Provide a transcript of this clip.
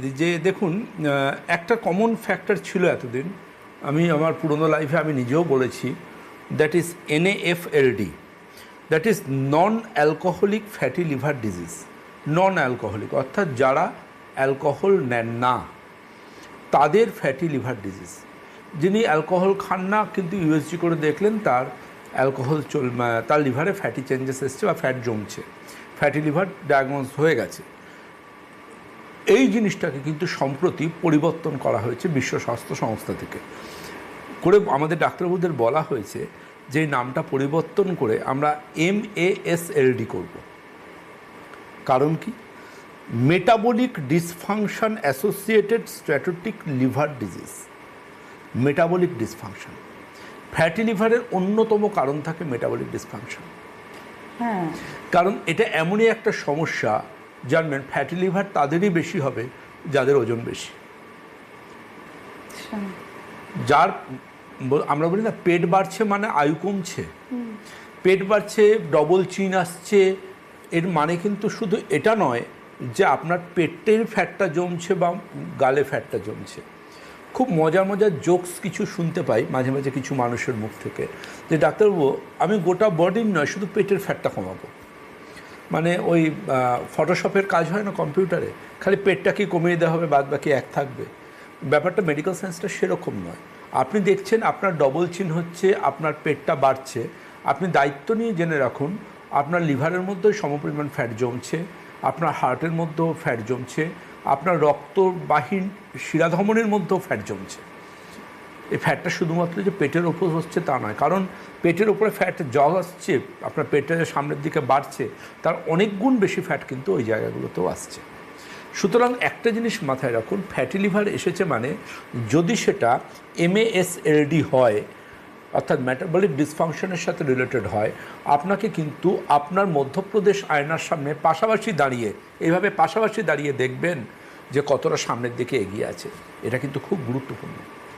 দিদি যে দেখুন একটা কমন ফ্যাক্টর ছিল এতদিন, আমি আমার পুরনো লাইফে আমি নিজেও বলেছি, that is NAFLD, that is non alcoholic fatty liver disease. Non alcoholic অর্থাৎ যারা অ্যালকোহল নেন না তাদের ফ্যাটি লিভার ডিজিজ। যিনি অ্যালকোহল খান না কিন্তু ইউএসজি করে দেখলেন তার অ্যালকোহল তার লিভারে ফ্যাটি চেঞ্জেস এসছে বা ফ্যাট জমছে, ফ্যাটি লিভার ডায়াগনোজ হয়ে গেছে। এই জিনিসটাকে কিন্তু সম্প্রতি পরিবর্তন করা হয়েছে বিশ্ব স্বাস্থ্য সংস্থা থেকে করে, আমাদের ডাক্তারবাবুদের বলা হয়েছে যে নামটা পরিবর্তন করে আমরা MASLD করব। কারণ কি? Metabolic dysfunction associated steatotic liver disease. Metabolic dysfunction, fatty লিভারের অন্যতম কারণ থাকে মেটাবলিক ডিসফাংশন। হ্যাঁ, কারণ এটা এমনই একটা সমস্যা, জানবেন ফ্যাটি লিভার তাদেরই বেশি হবে যাদের ওজন বেশি। যার আমরা বলি না পেট বাড়ছে মানে আয়ু কমছে, পেট বাড়ছে, ডবল চিন আসছে, এর মানে কিন্তু শুধু এটা নয় যে আপনার পেটের ফ্যাটটা জমছে বা গালে ফ্যাটটা জমছে। খুব মজার মজার জোকস কিছু শুনতে পাই মাঝে মাঝে কিছু মানুষের মুখ থেকে, যে ডাক্তারবাবু আমি গোটা বডির নয় শুধু পেটের ফ্যাটটা কমাবো। মানে ওই ফটোশপের কাজ হয় না কম্পিউটারে, খালি পেটটাকে কমিয়ে দেওয়া হবে, বাদ বাকি এক থাকবে। ব্যাপারটা মেডিকেল সায়েন্সটা সেরকম নয়। আপনি দেখছেন আপনার ডবল চিন হচ্ছে, আপনার পেটটা বাড়ছে, আপনি দায়িত্ব নিয়ে জেনে রাখুন আপনার লিভারের মধ্যেও সমপরিমাণ ফ্যাট জমছে, আপনার হার্টের মধ্যেও ফ্যাট জমছে, আপনার রক্তবাহী শিরাধমনির মধ্যেও ফ্যাট জমছে। এই ফ্যাটটা শুধুমাত্র যে পেটের ওপর হচ্ছে তা নয়, কারণ পেটের ওপরে ফ্যাট জল আসছে, আপনার পেটের সামনের দিকে বাড়ছে, তার অনেক গুণ বেশি ফ্যাট কিন্তু ওই জায়গাগুলোতেও আসছে। সুতরাং একটা জিনিস মাথায় রাখুন, ফ্যাটি লিভার এসেছে মানে যদি সেটা MASLD হয় অর্থাৎ মেটাবলিক ডিসফাংশনের সাথে রিলেটেড হয়, আপনাকে কিন্তু আপনার মধ্যপ্রদেশ আয়নার সামনে পাশাপাশি দাঁড়িয়ে এইভাবে পাশাপাশি দাঁড়িয়ে দেখবেন যে কতটা সামনের দিকে এগিয়ে আছে। এটা কিন্তু খুব গুরুত্বপূর্ণ।